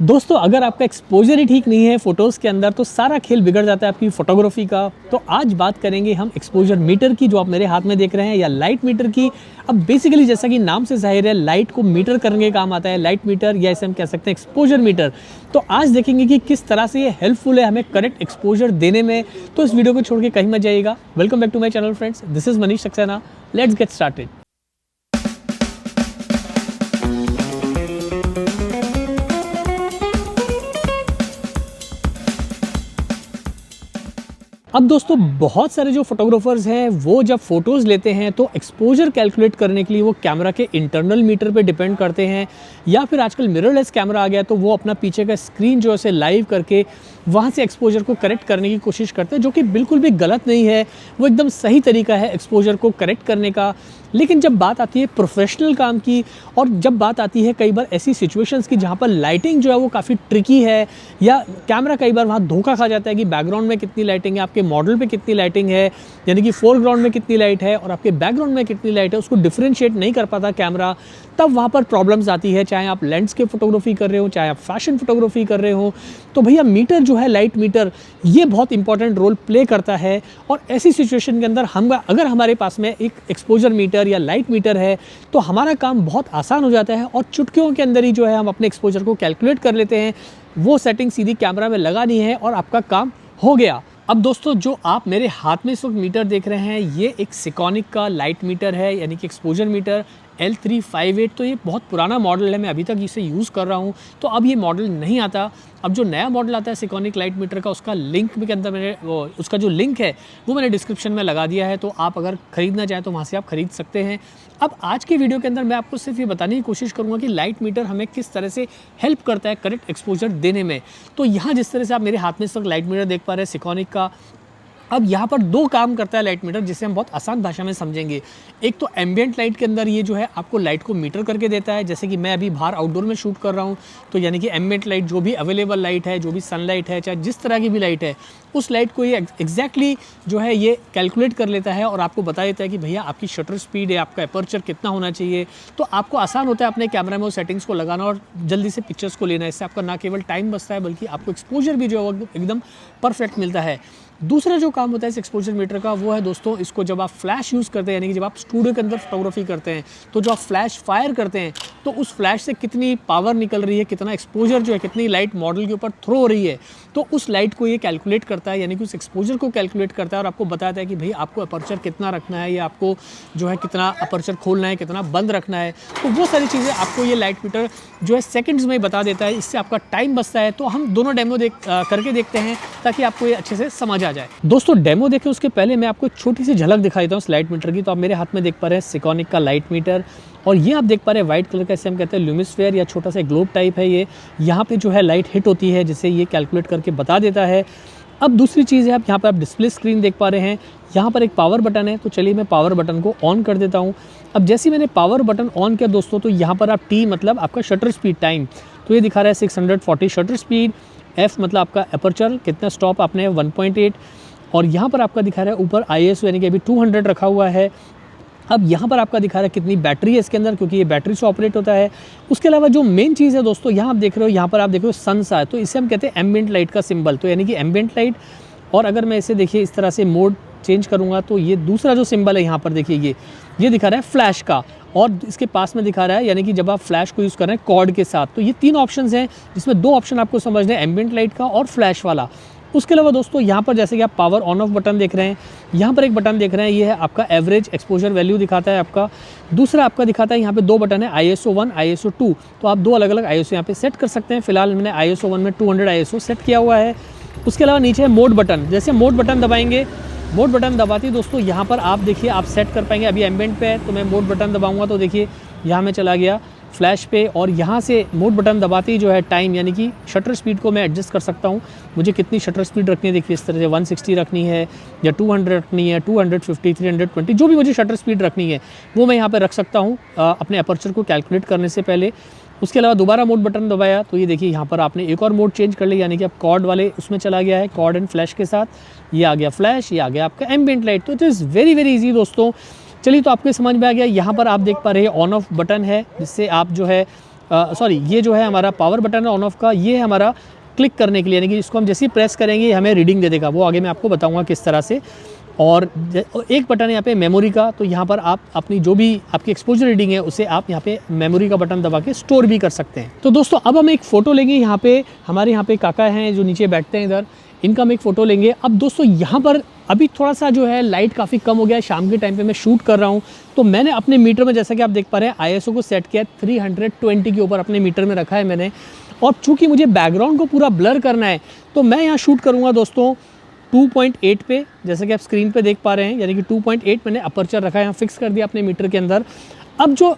दोस्तों अगर आपका एक्सपोजर ही ठीक नहीं है फ़ोटोज़ के अंदर तो सारा खेल बिगड़ जाता है आपकी फ़ोटोग्राफी का। तो आज बात करेंगे हम एक्सपोजर मीटर की, जो आप मेरे हाथ में देख रहे हैं, या लाइट मीटर की। अब बेसिकली जैसा कि नाम से ज़ाहिर है, लाइट को मीटर करने के काम आता है लाइट मीटर, या इसे हम कह सकते हैं एक्सपोजर मीटर। तो आज देखेंगे कि किस तरह से ये हेल्पफुल है हमें करेक्ट एक्सपोजर देने में। तो इस वीडियो को छोड़ के कहीं मत जाइएगा। Welcome back to my channel friends, this is Manish Saxena. Let's get started. अब दोस्तों बहुत सारे जो फोटोग्राफर्स हैं वो जब फ़ोटोज़ लेते हैं तो एक्सपोजर कैलकुलेट करने के लिए वो कैमरा के इंटरनल मीटर पे डिपेंड करते हैं, या फिर आजकल मिररलेस कैमरा आ गया तो वो अपना पीछे का स्क्रीन जो है उसे लाइव करके वहाँ से एक्सपोजर को करेक्ट करने की कोशिश करते हैं, जो कि बिल्कुल भी गलत नहीं है। वो एकदम सही तरीका है एक्सपोजर को करेक्ट करने का। लेकिन जब बात आती है प्रोफेशनल काम की, और जब बात आती है कई बार ऐसी सिचुएशंस की जहाँ पर लाइटिंग जो है वो काफ़ी ट्रिकी है, या कैमरा कई बार वहाँ धोखा खा जाता है कि बैकग्राउंड में कितनी लाइटिंग है, आपके मॉडल पे कितनी लाइटिंग है, यानी कि फोरग्राउंड में कितनी लाइट है और आपके बैकग्राउंड में कितनी लाइट है, उसको डिफ्रेंशिएट नहीं कर पाता कैमरा। तब वहाँ पर प्रॉब्लम्स आती है, चाहे आप लैंडस्केप फोटोग्राफी कर रहे हो, चाहे आप फैशन फोटोग्राफी कर रहे हो। तो भैया मीटर जो है, लाइट मीटर, ये बहुत इंपॉर्टेंट रोल प्ले करता है। और ऐसी सिचुएशन के अंदर हम अगर हमारे पास में एक एक्सपोजर मीटर या लाइट मीटर है तो हमारा काम बहुत आसान हो जाता है, और चुटकियों के अंदर ही जो है हम अपने एक्सपोजर को कैलकुलेट कर लेते हैं। वो सेटिंग सीधी कैमरा में लगानी है और आपका काम हो गया। अब दोस्तों जो आप मेरे हाथ में इस वक्त मीटर देख रहे हैं, ये एक सिकॉनिक का लाइट मीटर है, यानी कि एक्सपोजर मीटर L358। तो ये बहुत पुराना मॉडल है, मैं अभी तक इसे यूज़ कर रहा हूँ। तो अब ये मॉडल नहीं आता। अब जो नया मॉडल आता है सिकॉनिक लाइट मीटर का, उसका लिंक के अंदर उसका जो लिंक है वो मैंने डिस्क्रिप्शन में लगा दिया है। तो आप अगर ख़रीदना चाहें तो वहाँ से आप ख़रीद सकते हैं। अब आज की वीडियो के अंदर मैं आपको सिर्फ ये बताने की कोशिश करूँगा कि लाइट मीटर हमें किस तरह से हेल्प करता है करेक्ट एक्सपोजर देने में। तो यहाँ जिस तरह से आप मेरे हाथ में इस वक्त लाइट मीटर देख पा रहे हैं सिकॉनिक का, अब यहाँ पर दो काम करता है लाइट मीटर, जिसे हम बहुत आसान भाषा में समझेंगे। एक तो एम्बिएंट लाइट के अंदर ये जो है आपको लाइट को मीटर करके देता है, जैसे कि मैं अभी बाहर आउटडोर में शूट कर रहा हूँ, तो यानी कि एम्बिएंट लाइट जो भी अवेलेबल लाइट है, जो भी सनलाइट है, चाहे जिस तरह की भी लाइट है, उस लाइट को ये एग्जैक्टली जो है ये कैलकुलेट कर लेता है और आपको बता देता है कि भैया आपकी शटर स्पीड है, आपका एपर्चर कितना होना चाहिए। तो आपको आसान होता है अपने कैमरा में उस सेटिंग्स को लगाना और जल्दी से पिक्चर्स को लेना। इससे आपका ना केवल टाइम बचता है बल्कि आपको एक्सपोजर भी जो है एकदम परफेक्ट मिलता है। दूसरा जो काम होता है इस एक्सपोजर मीटर का, वो है दोस्तों, इसको जब आप फ्लैश यूज़ करते हैं, यानी कि जब आप स्टूडियो के अंदर फोटोग्राफी करते हैं, तो जो आप फ्लैश फायर करते हैं तो उस फ्लैश से कितनी पावर निकल रही है, कितना एक्सपोजर जो है, कितनी लाइट मॉडल के ऊपर थ्रो हो रही है, तो उस लाइट को ये कैलकुलेट करता है, यानी कि उस एक्सपोजर को कैलकुलेट करता है और आपको बताता है कि भाई आपको अपर्चर कितना रखना है, या आपको जो है कितना अपर्चर खोलना है, कितना बंद रखना है। तो वो सारी चीज़ें आपको ये लाइट मीटर जो है सेकेंड्स में बता देता है। इससे आपका टाइम बचता है। तो हम दोनों डेमो करके देखते हैं ताकि आपको ये अच्छे से समझ आ जाए। दोस्तों डेमो देखें उसके पहले मैं आपको छोटी सी झलक दिखा देता हूँ इस लाइट मीटर की। तो आप मेरे हाथ में देख पा रहे हैं सिकॉनिक का लाइट मीटर, और ये आप देख पा रहे हैं व्हाइट कलर का, इसे हम कहते हैं ल्यूमिस्फेयर, या छोटा सा ग्लोब टाइप है ये। यहाँ पे जो है लाइट हिट होती है, जिसे ये कैलकुलेट करके बता देता है। अब दूसरी चीज़ है, आप यहाँ पर आप डिस्प्ले स्क्रीन देख पा रहे हैं, यहाँ पर एक पावर बटन है। तो चलिए मैं पावर बटन को ऑन कर देता हूँ। अब जैसे ही मैंने पावर बटन ऑन किया दोस्तों, तो यहाँ पर आप टी मतलब आपका शटर स्पीड टाइम, तो ये दिखा रहा है 640 शटर स्पीड। एफ मतलब आपका अपर्चर, कितना स्टॉप आपने 1.8, और यहाँ पर आपका दिखा रहा है ऊपर ISO, यानी कि अभी 200 रखा हुआ है। अब यहाँ पर आपका दिखा रहा है कितनी बैटरी है इसके अंदर, क्योंकि ये बैटरी से ऑपरेट होता है। उसके अलावा जो मेन चीज़ है दोस्तों, यहाँ आप देख रहे हो, यहाँ पर आप देख रहे हो सन सा है, तो इसे हम कहते हैं एम्बिएंट लाइट का सिंबल, तो यानी कि एम्बिएंट लाइट। और अगर मैं इसे देखिए इस तरह से मोड चेंज करूँगा, तो ये दूसरा जो सिंबल है यहाँ पर देखिए, ये दिखा रहा है फ्लैश का, और इसके पास में दिखा रहा है यानी कि जब आप फ्लैश को यूज़ कर रहे हैं कॉर्ड के साथ। तो ये तीन ऑप्शंस हैं, जिसमें दो ऑप्शन आपको समझना है, एम्बिएंट लाइट का और फ्लैश वाला। उसके अलावा दोस्तों यहाँ पर जैसे कि आप पावर ऑन ऑफ बटन देख रहे हैं, यहाँ पर एक बटन देख रहे हैं, ये है आपका एवरेज एक्सपोजर वैल्यू दिखाता है आपका। दूसरा आपका दिखाता है, यहाँ पे दो बटन है, ISO 1, ISO 2। तो आप दो अलग अलग ISO यहाँ पे सेट कर सकते हैं। फिलहाल मैंने ISO 1 में 200 ISO सेट किया हुआ है। उसके अलावा नीचे है मोड बटन। जैसे मोड बटन दबाएंगे, मोड बटन दबाते ही दोस्तों यहाँ पर आप देखिए आप सेट कर पाएंगे। अभी एम्बिएंट पे है, तो मैं मोड बटन दबाऊँगा तो देखिए यहाँ मैं चला गया फ्लैश पे, और यहाँ से मोड बटन दबाते ही जो है टाइम, यानी कि शटर स्पीड को मैं एडजस्ट कर सकता हूँ। मुझे कितनी शटर स्पीड रखनी है, देखिए इस तरह से 160 रखनी है, या 200 रखनी है, 250, 320, जो भी मुझे शटर स्पीड रखनी है वो मैं यहाँ पे रख सकता हूँ अपने अपर्चर को कैलकुलेट करने से पहले। उसके अलावा दोबारा मोड बटन दबाया तो ये देखिए यहाँ पर आपने एक और मोड चेंज कर लिया, यानी कि आप कॉर्ड वाले उसमें चला गया है, कॉर्ड एंड फ्लैश के साथ। ये आ गया फ्लैश, ये आ गया आपका एम्बिएंट लाइट। तो it is very very easy दोस्तों। चलिए तो आपको समझ में आ गया। यहाँ पर आप देख पा रहे हैं ऑन ऑफ बटन है, जिससे आप जो है सॉरी ये जो है हमारा पावर बटन है ऑन ऑफ का, ये है हमारा क्लिक करने के लिए, यानी कि इसको हम जैसे ही प्रेस करेंगे हमें रीडिंग दे देगा, वो आगे मैं आपको बताऊंगा किस तरह से। और एक बटन है यहाँ पे मेमोरी का, तो यहाँ पर आप अपनी जो भी आपकी एक्सपोजर रीडिंग है उसे आप यहाँ पे मेमोरी का बटन दबा के स्टोर भी कर सकते हैं। तो दोस्तों अब हम एक फ़ोटो लेंगे, यहाँ पे हमारे यहाँ पे काका हैं जो नीचे बैठते हैं इधर, इनका हम एक फ़ोटो लेंगे। अब दोस्तों यहाँ पर अभी थोड़ा सा जो है लाइट काफ़ी कम हो गया है, शाम के टाइम पे मैं शूट कर रहा हूँ, तो मैंने अपने मीटर में जैसा कि आप देख पा रहे हैं ISO को सेट किया 320 के ऊपर अपने मीटर में रखा है मैंने। और चूँकि मुझे बैकग्राउंड को पूरा ब्लर करना है तो मैं यहाँ शूट करूँगा दोस्तों 2.8 पे, जैसे कि आप स्क्रीन पे देख पा रहे हैं, यानी कि 2.8 मैंने अपर्चर रखा है, यहाँ फिक्स कर दिया अपने मीटर के अंदर। अब जो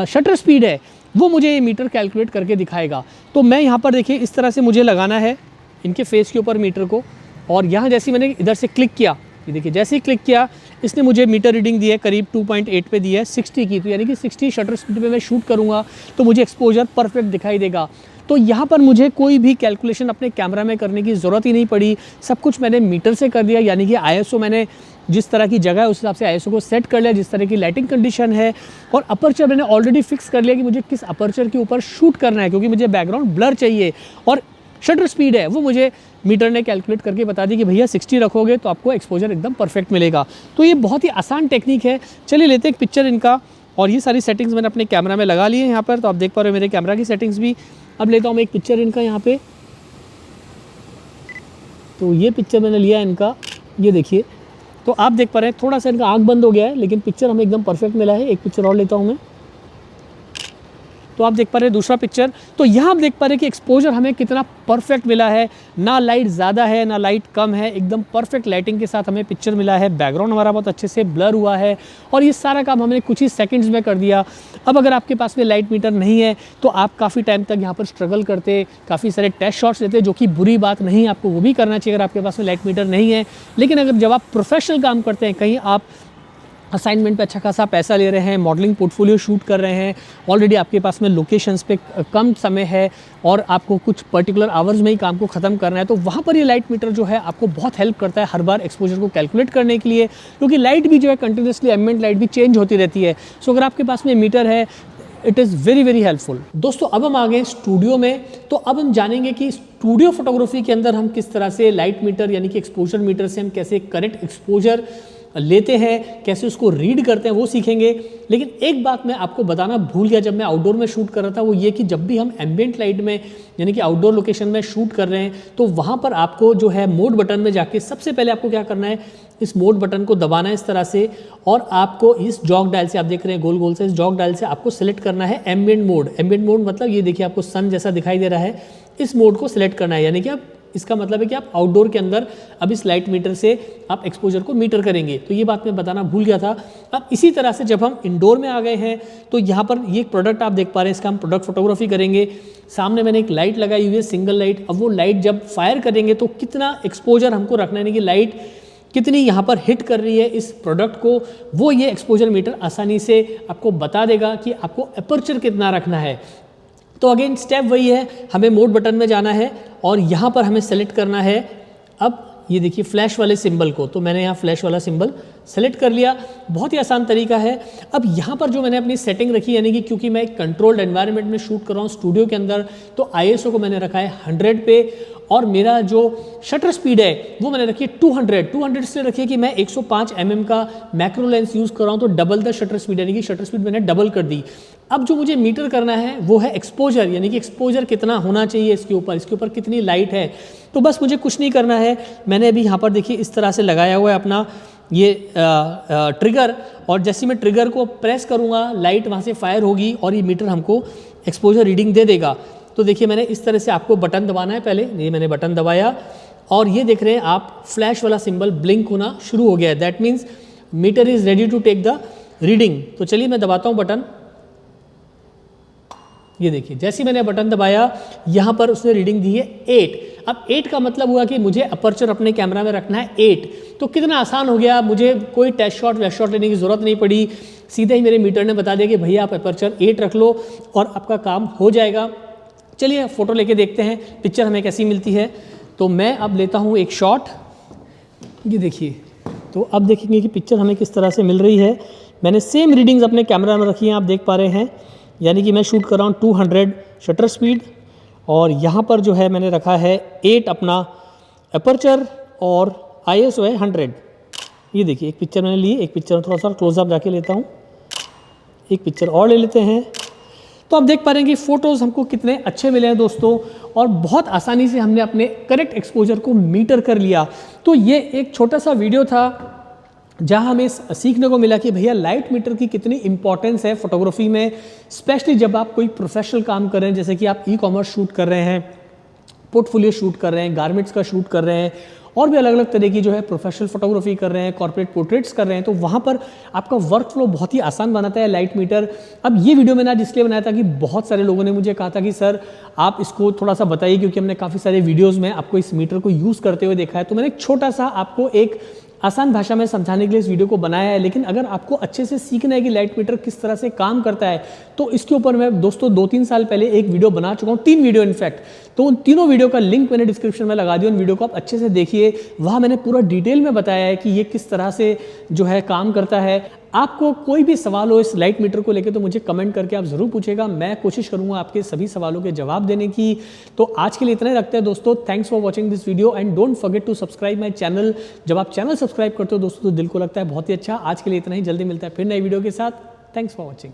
शटर स्पीड है वो मुझे ये मीटर कैलकुलेट करके दिखाएगा। तो मैं यहाँ पर देखिए इस तरह से मुझे लगाना है इनके फेस के ऊपर मीटर को, और यहाँ जैसे मैंने इधर से क्लिक किया, ये देखिए जैसे ही क्लिक किया इसने मुझे मीटर रीडिंग दी है करीब 2.8 पे दी है 60 की, तो यानी कि 60 शटर स्पीड पे मैं शूट करूँगा तो मुझे एक्सपोजर परफेक्ट दिखाई देगा। तो यहाँ पर मुझे कोई भी कैलकुलेशन अपने कैमरा में करने की ज़रूरत ही नहीं पड़ी, सब कुछ मैंने मीटर से कर दिया, यानी कि ISO मैंने जिस तरह की जगह है उस हिसाब से ISO को सेट कर लिया, जिस तरह की लाइटिंग कंडीशन है, और अपर्चर मैंने ऑलरेडी फिक्स कर लिया कि मुझे किस अपर्चर के ऊपर शूट करना है, क्योंकि मुझे बैकग्राउंड ब्लर चाहिए। और शटर स्पीड है वो मुझे मीटर ने कैलकुलेट करके बता दी कि भैया 60 रखोगे तो आपको एक्सपोजर एकदम परफेक्ट मिलेगा। तो ये बहुत ही आसान टेक्निक है। चलिए लेते हैं एक पिक्चर इनका, और ये सारी सेटिंग्स मैंने अपने कैमरा में लगा ली है यहाँ पर, तो आप देख पा रहे हो मेरे कैमरा की सेटिंग्स भी। अब लेता हूँ मैं एक पिक्चर इनका यहाँ पे, तो ये पिक्चर मैंने लिया इनका, ये देखिए। तो आप देख पा रहे हैं थोड़ा सा इनका आँख बंद हो गया है, लेकिन पिक्चर हमें एकदम परफेक्ट मिला है। एक पिक्चर और लेता हूँ मैं, तो आप देख पा रहे हैं दूसरा पिक्चर। तो यहाँ आप देख पा रहे हैं कि एक्सपोजर हमें कितना परफेक्ट मिला है, ना लाइट ज़्यादा है ना लाइट कम है, एकदम परफेक्ट लाइटिंग के साथ हमें पिक्चर मिला है। बैकग्राउंड हमारा बहुत अच्छे से ब्लर हुआ है, और ये सारा काम हमने कुछ ही सेकंड्स में कर दिया। अब अगर आपके पास में लाइट मीटर नहीं है तो आप काफ़ी टाइम तक यहाँ पर स्ट्रगल करते, काफ़ी सारे टेस्ट शॉट्स लेते, जो कि बुरी बात नहीं, आपको वो भी करना चाहिए अगर आपके पास में लाइट मीटर नहीं है। लेकिन अगर जब आप प्रोफेशनल काम करते हैं, कहीं आप असाइनमेंट पे अच्छा खासा पैसा ले रहे हैं, मॉडलिंग पोर्टफोलियो शूट कर रहे हैं, ऑलरेडी आपके पास में लोकेशंस पे कम समय है और आपको कुछ पर्टिकुलर आवर्स में ही काम को ख़त्म करना है, तो वहाँ पर ये लाइट मीटर जो है आपको बहुत हेल्प करता है हर बार एक्सपोजर को कैलकुलेट करने के लिए, क्योंकि लाइट भी जो है कंटिन्यूसली एम्बिएंट लाइट भी चेंज होती रहती है। सो अगर आपके पास में मीटर है, it is very very helpful. दोस्तों अब हम आ गए स्टूडियो में, तो अब हम जानेंगे कि स्टूडियो फोटोग्राफी के अंदर हम किस तरह से लाइट मीटर यानी कि एक्सपोजर मीटर से हम कैसे करेक्ट एक्सपोजर लेते हैं, कैसे उसको रीड करते हैं, वो सीखेंगे। लेकिन एक बात मैं आपको बताना भूल गया जब मैं आउटडोर में शूट कर रहा था, वो ये कि जब भी हम एम्बिएंट लाइट में यानी कि आउटडोर लोकेशन में शूट कर रहे हैं, तो वहाँ पर आपको जो है मोड बटन में जाके सबसे पहले आपको क्या करना है, इस मोड बटन को दबाना है इस तरह से, और आपको इस जॉक डायल से, आप देख रहे हैं गोल गोल से, इस जॉक डायल से आपको सिलेक्ट करना है एम्बिएंट मोड। एम्बिएंट मोड मतलब ये देखिए आपको सन जैसा दिखाई दे रहा है, इस मोड को सिलेक्ट करना है, यानी कि आप इसका मतलब है कि आप आउटडोर के अंदर अब इस लाइट मीटर से आप एक्सपोजर को मीटर करेंगे। तो ये बात मैं बताना भूल गया था। अब इसी तरह से जब हम इंडोर में आ गए हैं, तो यहाँ पर ये प्रोडक्ट आप देख पा रहे हैं, इसका हम प्रोडक्ट फोटोग्राफी करेंगे। सामने मैंने एक लाइट लगाई हुई है, सिंगल लाइट। अब वो लाइट जब फायर करेंगे तो कितना एक्सपोजर हमको रखना है, यानी कि लाइट कितनी यहाँ पर हिट कर रही है इस प्रोडक्ट को, वो ये एक्सपोजर मीटर आसानी से आपको बता देगा कि आपको अपर्चर कितना रखना है। तो अगेन स्टेप वही है, हमें मोड बटन में जाना है और यहाँ पर हमें सेलेक्ट करना है, अब ये देखिए फ्लैश वाले सिंबल को, तो मैंने यहाँ फ्लैश वाला सिंबल सेलेक्ट कर लिया। बहुत ही आसान तरीका है। अब यहाँ पर जो मैंने अपनी सेटिंग रखी, यानी कि क्योंकि मैं एक कंट्रोल्ड एनवायरनमेंट में शूट कर रहा हूँ स्टूडियो के अंदर, तो ISO को मैंने रखा है 100 पे, और मेरा जो शटर स्पीड है वो मैंने रखी है 200 से रखी है कि मैं 105 mm का मैक्रो लेंस यूज़ कर रहा हूँ, तो डबल द शटर स्पीड, यानी कि शटर स्पीड मैंने डबल कर दी। अब जो मुझे मीटर करना है वो है एक्सपोजर, यानी कि एक्सपोजर कितना होना चाहिए इसके ऊपर कितनी लाइट है। तो बस मुझे कुछ नहीं करना है, मैंने अभी यहाँ पर देखिए इस तरह से लगाया हुआ है अपना ये ट्रिगर, और जैसे मैं ट्रिगर को प्रेस करूँगा लाइट वहाँ से फायर होगी और ये मीटर हमको एक्सपोजर रीडिंग दे देगा। तो देखिए मैंने इस तरह से आपको बटन दबाना है, पहले ये मैंने बटन दबाया और ये देख रहे हैं आप फ्लैश वाला सिंबल ब्लिंक होना शुरू हो गया है, that means meter is ready to take the reading. तो चलिए मैं दबाता हूँ बटन, ये देखिए जैसे ही मैंने बटन दबाया यहाँ पर उसने रीडिंग दी है 8। अब 8 का मतलब हुआ कि मुझे अपर्चर अपने कैमरा में रखना है 8। तो कितना आसान हो गया, मुझे कोई टेस्ट शॉट वेस्ट शॉट लेने की ज़रूरत नहीं पड़ी, सीधे ही मेरे मीटर ने बता दिया कि भैया आप अपर्चर 8 रख लो और आपका काम हो जाएगा। चलिए फ़ोटो लेके देखते हैं पिक्चर हमें कैसी मिलती है। तो मैं अब लेता हूँ एक शॉट, ये देखिए। तो अब देखेंगे कि पिक्चर हमें किस तरह से मिल रही है। मैंने सेम रीडिंग्स अपने कैमरा में रखी हैं, आप देख पा रहे हैं। यानी कि मैं शूट कर रहा हूँ 200 शटर स्पीड, और यहाँ पर जो है मैंने रखा है 8 अपना अपर्चर, और ISO है 100। ये देखिए एक पिक्चर मैंने ली, एक पिक्चर थोड़ा सा क्लोजअप जाके लेता हूँ, एक पिक्चर और ले लेते हैं। तो आप देख पा रहे हैं कि फ़ोटोज़ हमको कितने अच्छे मिले हैं दोस्तों, और बहुत आसानी से हमने अपने करेक्ट एक्सपोजर को मीटर कर लिया। तो ये एक छोटा सा वीडियो था जहाँ हमें सीखने को मिला कि भैया लाइट मीटर की कितनी इंपॉर्टेंस है फोटोग्राफी में, स्पेशली जब आप कोई प्रोफेशनल काम कर रहे हैं, जैसे कि आप ई-कॉमर्स शूट कर रहे हैं, पोर्टफोलियो शूट कर रहे हैं, गारमेंट्स का शूट कर रहे हैं, और भी अलग अलग तरह की जो है प्रोफेशनल फोटोग्राफी कर रहे हैं, कॉर्पोरेट पोर्ट्रेट्स कर रहे हैं, तो वहाँ पर आपका वर्क फ्लो बहुत ही आसान बनाता है लाइट मीटर। अब ये वीडियो मैंने आज इसलिए बनाया था कि बहुत सारे लोगों ने मुझे कहा था कि सर आप इसको थोड़ा सा बताइए, क्योंकि हमने काफ़ी सारे वीडियोज़ में आपको इस मीटर को यूज़ करते हुए देखा है। तो मैंने एक छोटा सा आपको एक आसान भाषा में समझाने के लिए इस वीडियो को बनाया है। लेकिन अगर आपको अच्छे से सीखना है कि लाइट मीटर किस तरह से काम करता है, तो इसके ऊपर मैं दोस्तों 2-3 साल पहले एक वीडियो बना चुका हूँ, 3 वीडियो इनफैक्ट। तो उन तीनों वीडियो का लिंक मैंने डिस्क्रिप्शन में लगा दिया, उन वीडियो को आप अच्छे से देखिए। वहाँ मैंने पूरा डिटेल में बताया है कि ये किस तरह से जो है काम करता है। आपको कोई भी सवाल हो इस लाइट मीटर को लेकर तो मुझे कमेंट करके आप ज़रूर पूछेगा, मैं कोशिश करूँगा आपके सभी सवालों के जवाब देने की। तो आज के लिए इतना ही रखते हैं दोस्तों। Thanks for watching this video and don't forget to subscribe my channel. जब आप चैनल सब्सक्राइब करते हो दोस्तों तो दिल को लगता है बहुत ही अच्छा। आज के लिए इतना ही, जल्दी मिलता है फिर नई वीडियो के साथ। Thanks for watching.